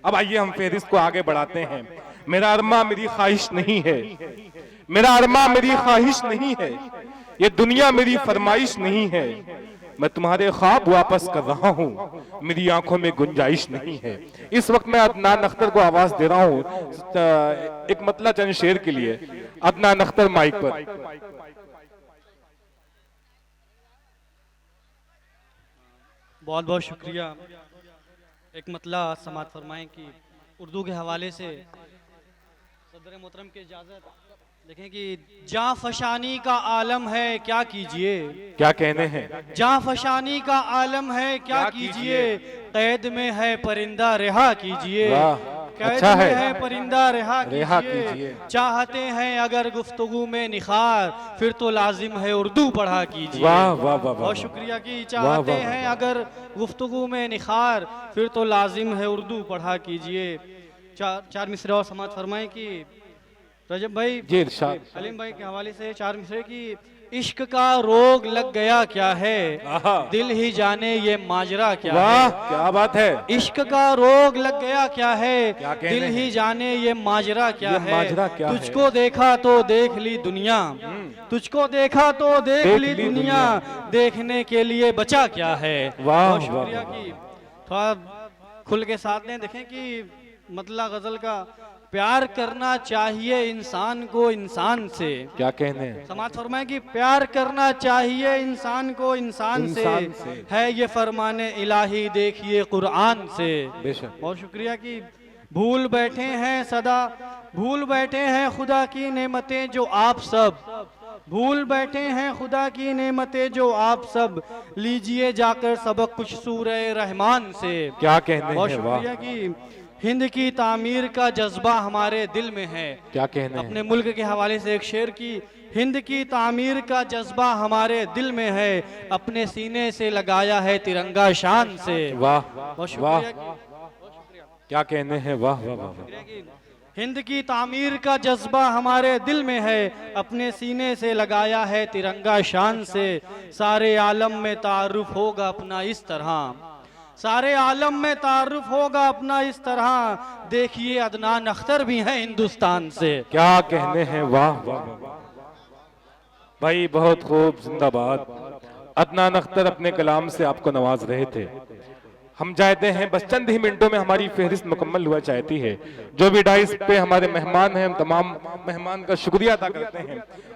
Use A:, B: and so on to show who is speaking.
A: अब आइए हम फेहरिस्त को आगे बढ़ाते हैं। मेरा अरमा मेरी ख्वाहिश नहीं है, मेरा अरमा मेरी ख्वाहिश नहीं है, ये दुनिया मेरी फरमाइश नहीं है, मैं तुम्हारे ख्वाब वापस कर रहा हूँ, मेरी आंखों में गुंजाइश नहीं है। इस वक्त मैं अदनान अख्तर को आवाज दे रहा हूँ एक मतला चंद शेर के लिए। अदनान अख्तर माइक पर।
B: बहुत बहुत शुक्रिया। एक मतला समात फरमाएं कि उर्दू के हवाले से सदर मोहतरम की इजाज़त देखें कि जाँ फशानी का आलम है क्या कीजिए,
A: क्या कहने हैं,
B: जाँ फशानी का आलम है क्या कीजिए, कैद में है परिंदा रिहा कीजिए, कैद
A: अच्छा
B: में
A: है।
B: है परिंदा रिहा
A: रिहा
B: कीजिए,
A: कीजिए।
B: चाहते हैं अगर गुफ्तगू में निखार फिर तो लाजिम है उर्दू पढ़ा कीजिए।
A: वाह वाह वाह वाह,
B: बहुत शुक्रिया कि चाहते
A: वाह, वाह,
B: हैं अगर गुफ्तगू में निखार फिर तो लाजिम है उर्दू पढ़ा कीजिए। चार मिसरे और समात फरमाएं कि रजब भाई
A: जी इरशाद।
B: सलीम भाई के हवाले से चार मिसरे की इश्क का रोग लग गया क्या है,
A: आहा।
B: दिल ही जाने ये माजरा क्या
A: वाह
B: है,
A: क्या बात है।
B: इश्क का रोग लग गया क्या है,
A: क्या कहने
B: दिल ही
A: हैं?
B: जाने ये माजरा क्या
A: ये
B: है,
A: माजरा क्या है?
B: तुझको देखा तो देख ली दुनिया, तुझको देखा तो देख ली दुनिया, देखने के लिए बचा क्या है।
A: वाह,
B: बहुत शुक्रिया
A: वाह,
B: कि थोड़ा खुल के साथ लें। देखें कि मतला गजल का प्यार करना चाहिए इंसान को इंसान से,
A: क्या कहने हैं,
B: समाज फरमाए कि प्यार करना चाहिए इंसान को इंसान से,
A: इंसान से।
B: है ये फरमाने इलाही देखिए कुरान से।
A: बेशक।
B: बहुत शुक्रिया कि भूल बैठे हैं सदा, भूल बैठे हैं खुदा की नेमतें जो आप सब, भूल बैठे हैं खुदा की नेमतें जो आप सब, लीजिए जाकर सबक कुछ सूरह रहमान से।
A: क्या कहने
B: बहुत
A: हैं, वाह।
B: शुक्रिया कि हिंद की तामीर का जज्बा हमारे दिल में है।
A: क्या कहने हैं,
B: अपने मुल्क के हवाले से एक शेर की हिंद की तामीर का जज्बा हमारे दिल में है, अपने सीने से लगाया है तिरंगा शान से।
A: वाह
B: बहुत
A: वाह,
B: शुक्रिया
A: क्या कहने हैं, वाह वाह वाह,
B: कि हिंद की तामीर का जज्बा हमारे दिल में है, अपने सीने से लगाया है तिरंगा शान से, सारे आलम में तारुफ होगा अपना इस तरह, सारे आलम में तारुफ होगा अपना इस तरह, देखिए अदनान अख्तर भी हैं हिंदुस्तान से।
A: क्या कहने हैं, वाह वाह वाह। भाई बहुत खूब, जिंदाबाद। अदनान अख्तर अपने कलाम से आपको नवाज रहे थे। हम चाहते हैं बस चंद ही मिनटों में हमारी फहरिस्त मुकम्मल हुआ चाहती है। जो भी डाइस पे हमारे मेहमान हैं, हम तमाम मेहमान का शुक्रिया अदा करते हैं।